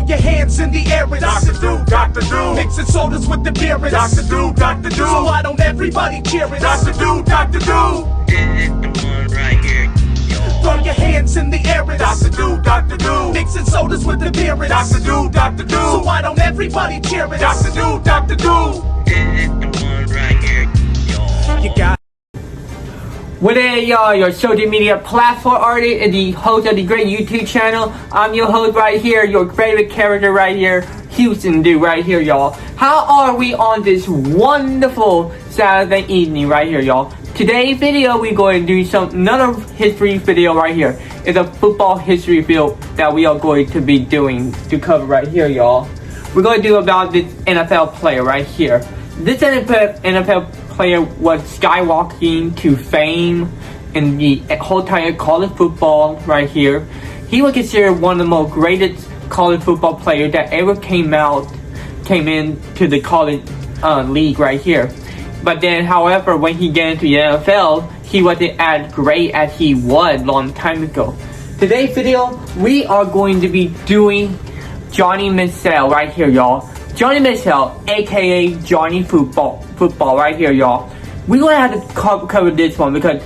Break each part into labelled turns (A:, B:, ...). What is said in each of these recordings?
A: your hands in the air and
B: Dr. Do, Dr. Do.
A: mixing sodas with the beer and
B: Dr. Do, Dr. Do.
A: So why don't everybody cheer it?
B: Dr. Do, Dr. Do.
C: This is the one right here, y'all.
A: Throw your hands in the air and
B: Dr. Do, Dr. Do.
A: mixing sodas with the beer and
B: Dr. Do, Dr. Do.
A: So why don't everybody cheer it?
B: Dr. Do, Dr. Do.
C: This is the one right here, y'all.
A: You got
D: What is y'all, your social media platform artist and the host of the great YouTube channel. I'm your host right here, your favorite character right here, Houston dude right here, y'all. How are we on this wonderful Saturday evening right here, y'all? Today's video, we're going to do another history video right here. It's a football history video that we are going to be doing to cover right here, y'all. We're going to do about this NFL player right here. This NFL player was skywalking to fame in the whole entire college football right here. He was considered one of the most greatest college football players that ever came into the college league right here. But then, however, when he got into the NFL, he wasn't as great as he was long time ago. Today's video, we are going to be doing Johnny Manziel right here, y'all. Johnny Manziel, aka Johnny Football right here, y'all. We're gonna have to cover this one because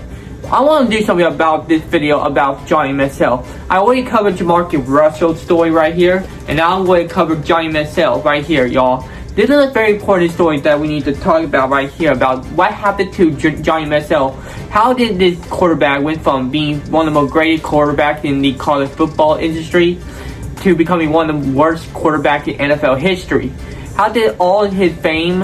D: I want to do something about this video about Johnny Manziel. I already covered Jamarcus Russell's story right here, and now I'm going to cover Johnny Manziel right here, y'all. This is a very important story that we need to talk about right here about what happened to Johnny Manziel. How did this quarterback went from being one of the most greatest quarterbacks in the college football industry to becoming one of the worst quarterbacks in NFL history? How did all his fame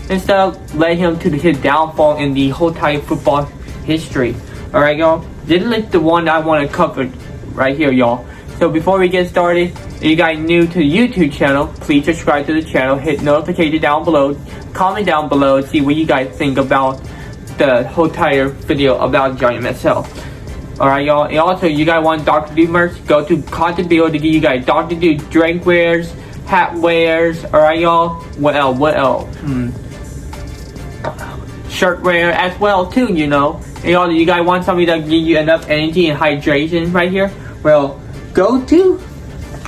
D: and stuff led him to his downfall in the whole entire football history? Alright, y'all, this is the one I want to cover right here, y'all. So before we get started, if you guys new to the YouTube channel, please subscribe to the channel, hit notification down below, comment down below, see what you guys think about the whole entire video about Johnny Manziel. Alright, y'all, and also you guys want Dr. Do merch, go to Content Bill to give you guys Dr. Do drink wares, hat wares, alright y'all, what else, shirt wear as well too, you know. And y'all, you guys want something that give you enough energy and hydration right here? Well, go to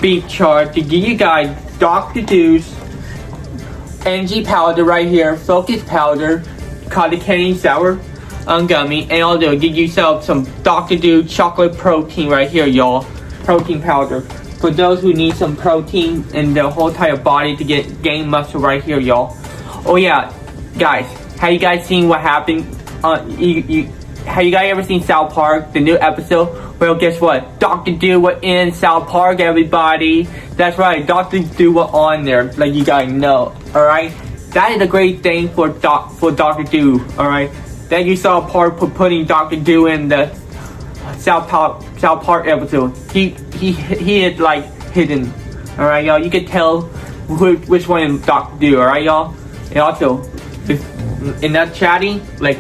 D: Beef Chart to give you guys Dr. Do's energy powder right here, focus powder, cotton candy sour gummy, and also give yourself some Dr. Do chocolate protein right here, y'all. Protein powder for those who need some protein in their whole entire body to gain muscle right here, y'all. Oh yeah, guys, have you guys seen what happened? Have you guys ever seen South Park, the new episode? Well, guess what? Dr. Do was in South Park, everybody. That's right, Dr. Do was on there, like you guys know. All right, that is a great thing for Dr. Do. All right, that you saw Park putting Dr. Do in the South Park episode. He is like hidden. All right, y'all. You can tell which one is Dr. Do. All right, y'all. And also, in that chatting, let's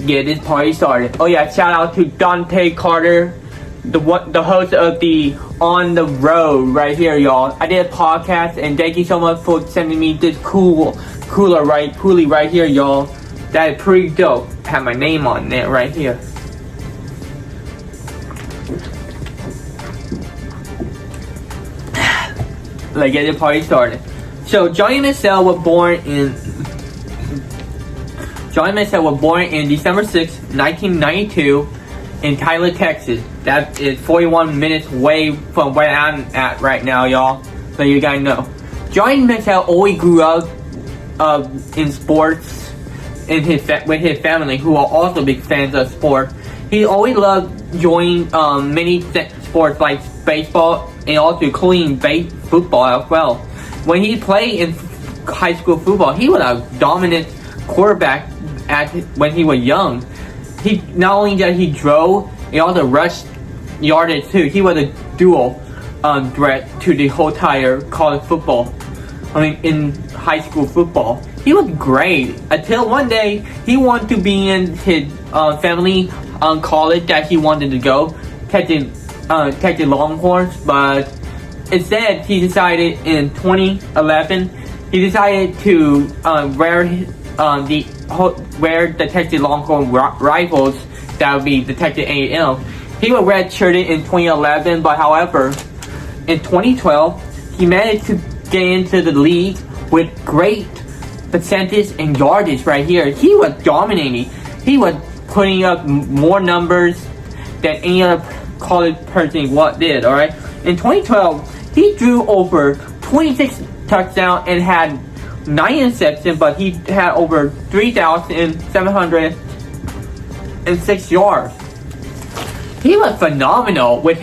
D: get this party started. Oh yeah, shout out to Dante Carter, the host of the On the Road right here, y'all. I did a podcast, and thank you so much for sending me this cooler right here, y'all. That is pretty dope. Have my name on there right here. Let's get the party started. So Johnny Manziel was born in December 6, 1992 in Tyler, Texas. That is 41 minutes away from where I'm at right now, y'all. So you guys know. Johnny Manziel always grew up in sports with his family, who are also big fans of sport. He always loved joining many sports like baseball and also including football as well. When he played in high school football, he was a dominant quarterback when he was young. He not only that he drove, he also rushed yardage too. He was a dual threat to the whole entire college football. In high school football, he was great until one day he wanted to be in his family college that he wanted to go, Texas Longhorns, but instead he decided in 2011 he decided to wear the Texas Longhorn rivals, that would be the Texas A&M. He was redshirted in 2011, but however, in 2012, he managed to get into the league with great percentage and yardage right here. He was dominating. He was putting up more numbers than any other college person did, alright? In 2012, he drew over 26 touchdowns and had 9 interceptions, but he had over 3,706 yards. He was phenomenal with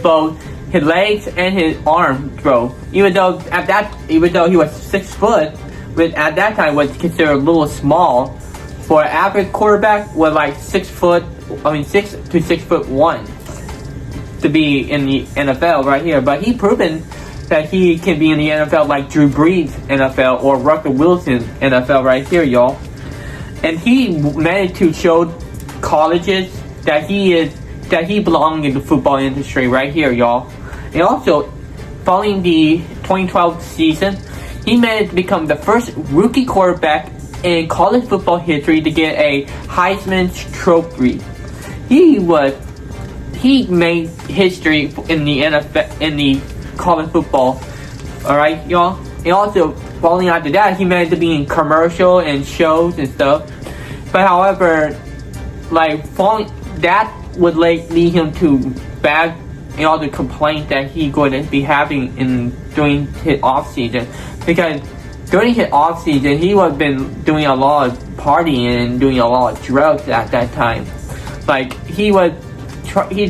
D: both his legs and his arm throw. Even though he was 6 foot, but at that time was considered a little small for an average quarterback. Was like 6 to 6'1" to be in the NFL right here. But he proven that he can be in the NFL like Drew Brees NFL or Russell Wilson NFL right here, y'all. And he managed to show colleges that he belonged in the football industry right here, y'all. And also, following the 2012 season, he managed to become the first rookie quarterback in college football history to get a Heisman Trophy. He made history in the NFL, in the college football. Alright, y'all. And also, following after that, he managed to be in commercial and shows and stuff. But however, that would lead him to bad and all the complaints that he's going to be having during his off season, because during his off season he was been doing a lot of partying and doing a lot of drugs at that time. Like he's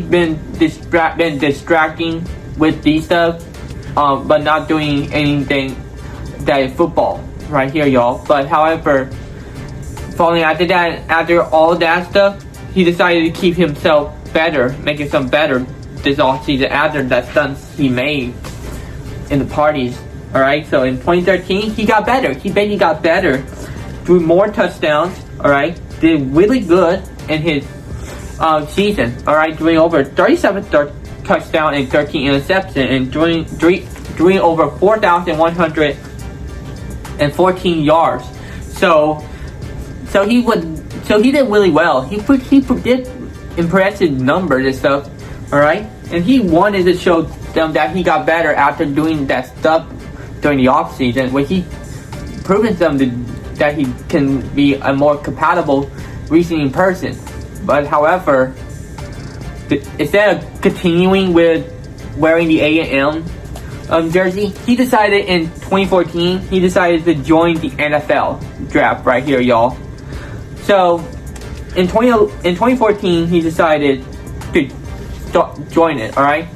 D: been distracting with these stuff, but not doing anything that is football right here, y'all. But however, following after that, after all that stuff, he decided to keep himself better, make himself better this off season after that stunts he made in the parties. Alright, so in 2013 he got better. He basically got better, drew more touchdowns. Alright, did really good in his season. Alright, doing over 37 touchdowns and 13 interceptions, and doing over 4,114 yards. So he did really well. He did impressive numbers and stuff. Alright, and he wanted to show them that he got better after doing that stuff during the off season, where he proven them that he can be a more compatible receiving person. But however, instead of continuing with wearing the A&M jersey, he decided in 2014 he decided to join the NFL draft right here, y'all. So in 2014 he decided to join it. Alright,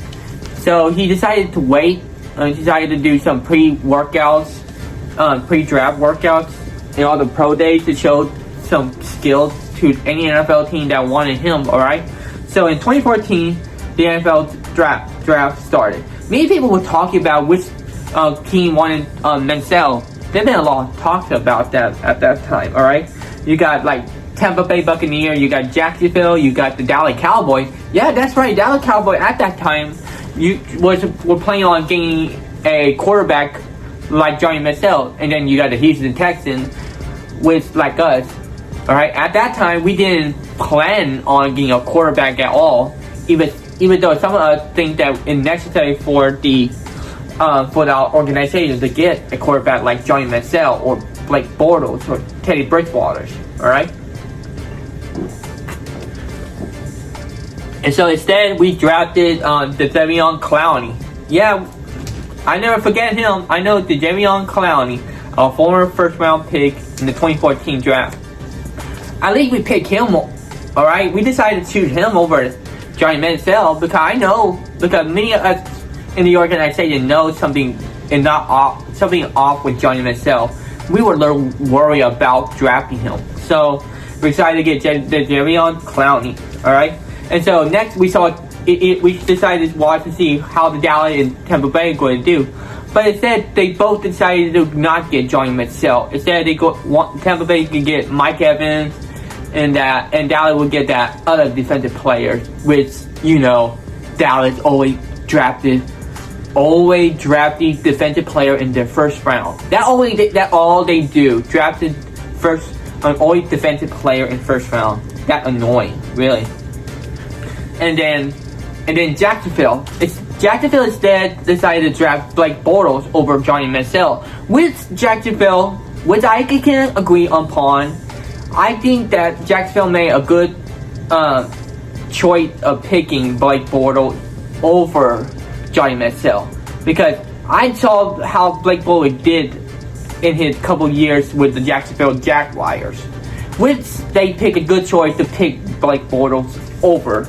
D: so he decided to wait. He decided to do some pre-draft workouts and all the pro days to show some skills to any NFL team that wanted him. Alright, so in 2014 the NFL draft started. Many people were talking about which team wanted Manziel. There's been a lot of talks about that at that time. Alright, you got like Tampa Bay Buccaneers, you got Jacksonville, you got the Dallas Cowboys. Yeah, that's right, Dallas Cowboys at that time were planning on getting a quarterback like Johnny Manziel, and then you got the Houston Texans, which like us. Alright, at that time we didn't plan on getting a quarterback at all, even though some of us think that it's necessary for the organization to get a quarterback like Johnny Manziel or Blake Bortles or Teddy Bridgewater. Alright. And so instead, we drafted the Jadeveon Clowney. Yeah, I never forget him. I know the Jadeveon Clowney, a former first-round pick in the 2014 draft. At least we picked him. Alright, we decided to choose him over Johnny Manziel because many of us in the organization know something off with Johnny Manziel. We were a little worried about drafting him. So we decided to get the Jadeveon Clowney. Alright? And so next we decided to watch and see how the Dallas and Tampa Bay are going to do. But instead, they both decided to not get Johnny Manziel. Instead, Tampa Bay could get Mike Evans, and Dallas would get that other defensive player, which, you know, Dallas always drafted defensive player in their first round. That all they do. Drafted always defensive player in first round. That annoying, really. and then Jacksonville instead decided to draft Blake Bortles over Johnny Manziel. With Jacksonville, which I can agree upon, I think that Jacksonville made a good choice of picking Blake Bortles over Johnny Manziel, because I saw how Blake Bortles did in his couple years with the Jacksonville Jaguars, which they picked a good choice to pick Blake Bortles over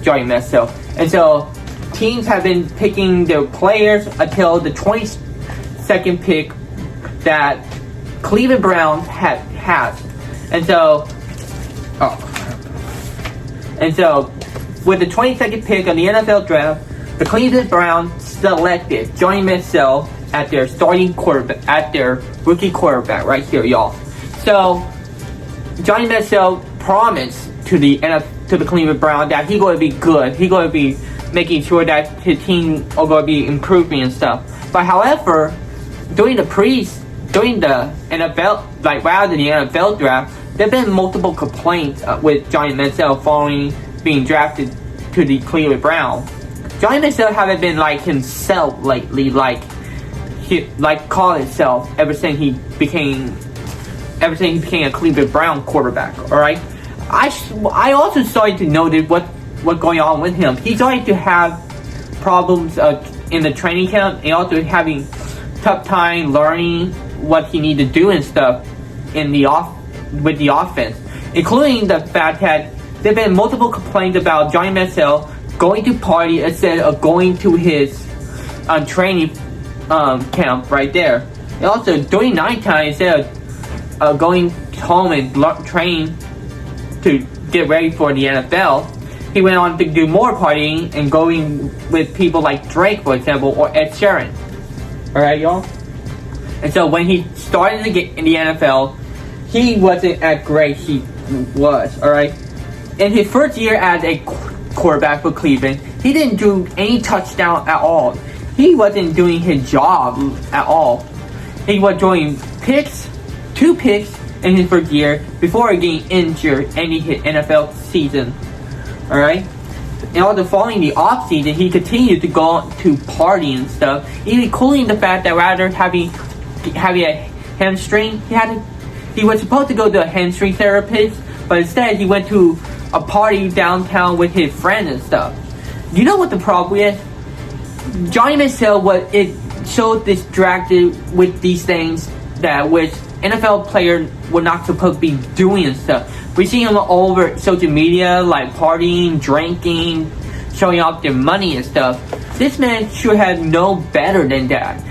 D: Johnny Manziel. And so teams have been picking their players until the 22nd pick that Cleveland Browns has. And so with the 22nd pick of the NFL draft, the Cleveland Browns selected Johnny Manziel at their starting quarterback, at their rookie quarterback right here, y'all. So Johnny Manziel promised to the Cleveland Browns that he's going to be good. He's going to be making sure that his team are going to be improving and stuff. But however, during the NFL, like rather than the NFL draft, there have been multiple complaints with Johnny Manziel following being drafted to the Cleveland Browns. Johnny Manziel haven't been like himself lately, like called himself ever since he became a Cleveland Brown quarterback. All right, I also started to notice what's going on with him. He's starting to have problems in the training camp, and also having tough time learning what he needs to do and stuff with the offense, including the fact that there have been multiple complaints about Johnny Manziel going to party instead of going to his training camp right there. And also during nighttime, instead of going home and train to get ready for the NFL, he went on to do more partying and going with people like Drake, for example, or Ed Sheeran. Alright, y'all? And so when he started to get in the NFL, he wasn't as great he was, alright? In his first year as a quarterback for Cleveland, he didn't do any touchdown at all. He wasn't doing his job at all. He was doing two picks in his first year before getting injured any his NFL season. Alright? And also following the off season, he continued to go to party and stuff, including the fact that rather having a hamstring, he was supposed to go to a hamstring therapist, but instead he went to a party downtown with his friends and stuff. You know what the problem is? Johnny Manziel was so distracted with these things that which NFL players were not supposed to be doing and stuff. We see him all over social media, like partying, drinking, showing off their money and stuff. This man should have known better than that.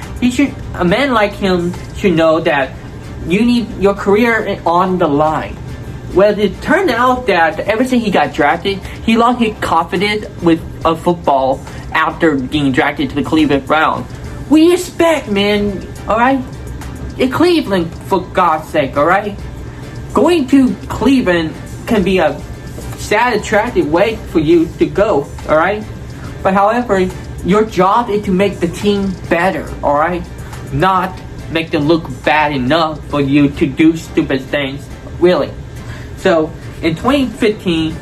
D: A man like him should know that you need your career on the line. Well, it turned out that ever since he got drafted, he lost his confidence with football after being drafted to the Cleveland Browns. We expect, man, alright? In Cleveland, for God's sake, alright? Going to Cleveland can be a sad, attractive way for you to go, alright? But however, your job is to make the team better, alright? Not make them look bad enough for you to do stupid things, really. So in 2015,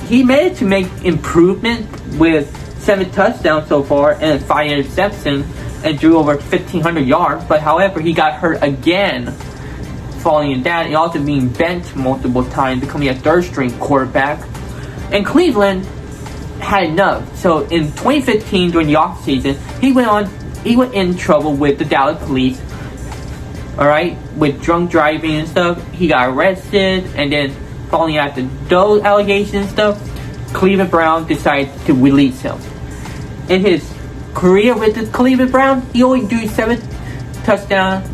D: he managed to make improvement with 7 touchdowns so far and 5 interceptions and drew over 1,500 yards. But however, he got hurt again, falling down and also being benched multiple times, becoming a third-string quarterback. And Cleveland had enough. So in 2015, during the offseason, he went in trouble with the Dallas police. Alright, with drunk driving and stuff. He got arrested, and then following after those allegations and stuff, Cleveland Browns decided to release him. In his career with the Cleveland Browns, he only drew 7 touchdowns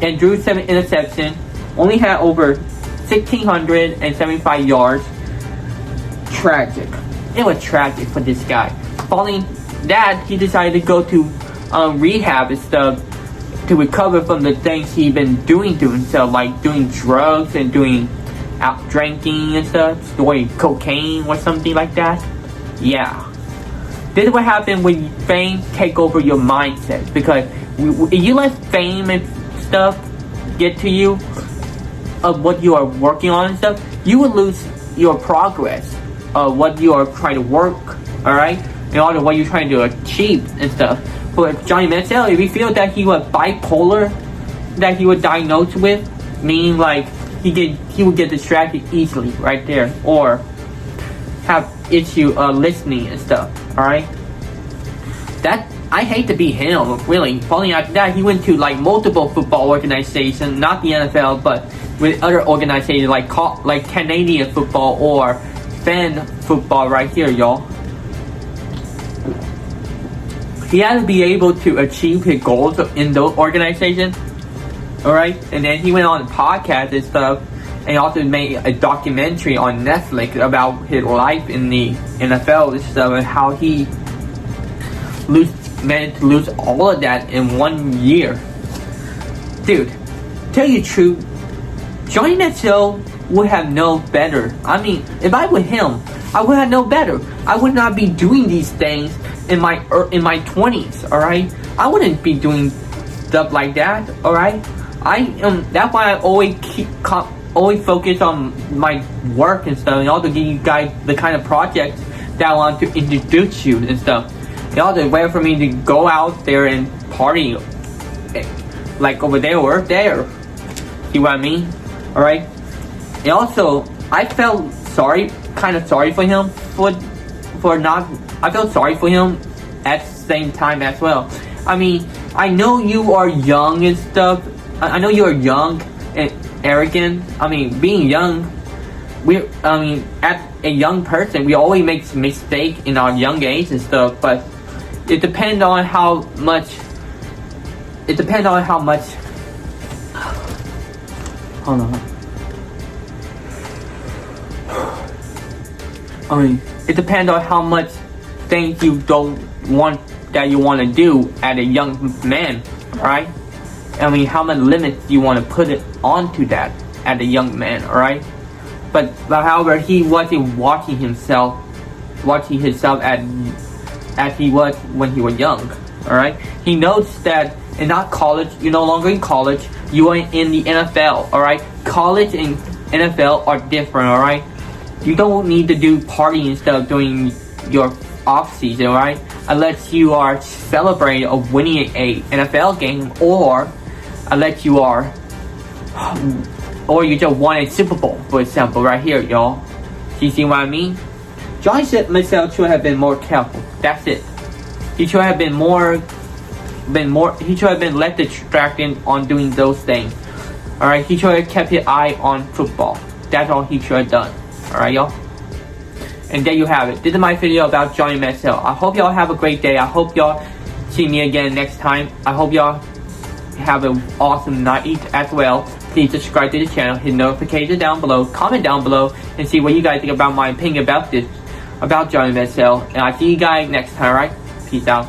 D: and drew 7 interceptions. Only had over 1,675 yards. Tragic. It was tragic for this guy. Following that, he decided to go to rehab and stuff to recover from the things he'd been doing to himself, like doing drugs and doing out drinking and stuff, doing cocaine or something like that. Yeah. This is what happens when fame take over your mindset, because if you let fame and stuff get to you of what you are working on and stuff, you will lose your progress. what you are trying to work, alright? And also what you're trying to achieve and stuff. But Johnny Manziel, if you feel that he was bipolar, that he was diagnosed with, meaning like he would get distracted easily right there, or have issue listening and stuff, alright? That, I hate to be him, really. Following after that, he went to like multiple football organizations, not the NFL, but with other organizations like Canadian football or fan football right here, y'all. He had to be able to achieve his goals in those organizations, alright? And then he went on podcasts and stuff, and he also made a documentary on Netflix about his life in the NFL and stuff, and how he managed to lose all of that in 1 year. Dude, tell you the truth, Johnny Manziel would have known better. I mean, if I were him, I would have known better. I would not be doing these things in my 20s, alright? I wouldn't be doing stuff like that, alright? That's why I always focus on my work and stuff, and also give you guys the kind of projects that I want to introduce you and stuff. And also, way for me to go out there and party, like over there or there. See what I mean? Alright? And also, I felt kind of sorry for him I felt sorry for him at the same time as well. I mean, I know you are young and stuff. I know you are young and arrogant. I mean, being young, as a young person, we always make mistakes in our young age and stuff, but it depends on how much. Hold on. It depends on how much things you don't want that you want to do as a young man, right? I mean, how much limits you want to put it onto that as a young man, alright? But however, he wasn't watching himself as he was when he was young, alright? He knows that in not college, you're no longer in college, you are in the NFL, alright? College and NFL are different, alright? You don't need to do partying and stuff during your off season, right? Unless you are celebrating of winning a NFL game, or unless you are, or you just won a Super Bowl, for example, right here, y'all. You see what I mean? Johnny Manziel should have been more careful. That's it. He should have been he should have been less distracted on doing those things. Alright, he should have kept his eye on football. That's all he should have done. Alright, y'all? And there you have it. This is my video about Johnny Manziel. I hope y'all have a great day. I hope y'all see me again next time. I hope y'all have an awesome night as well. Please subscribe to the channel, hit notifications down below, comment down below, and see what you guys think about my opinion about Johnny Manziel. And I'll see you guys next time, alright? Peace out.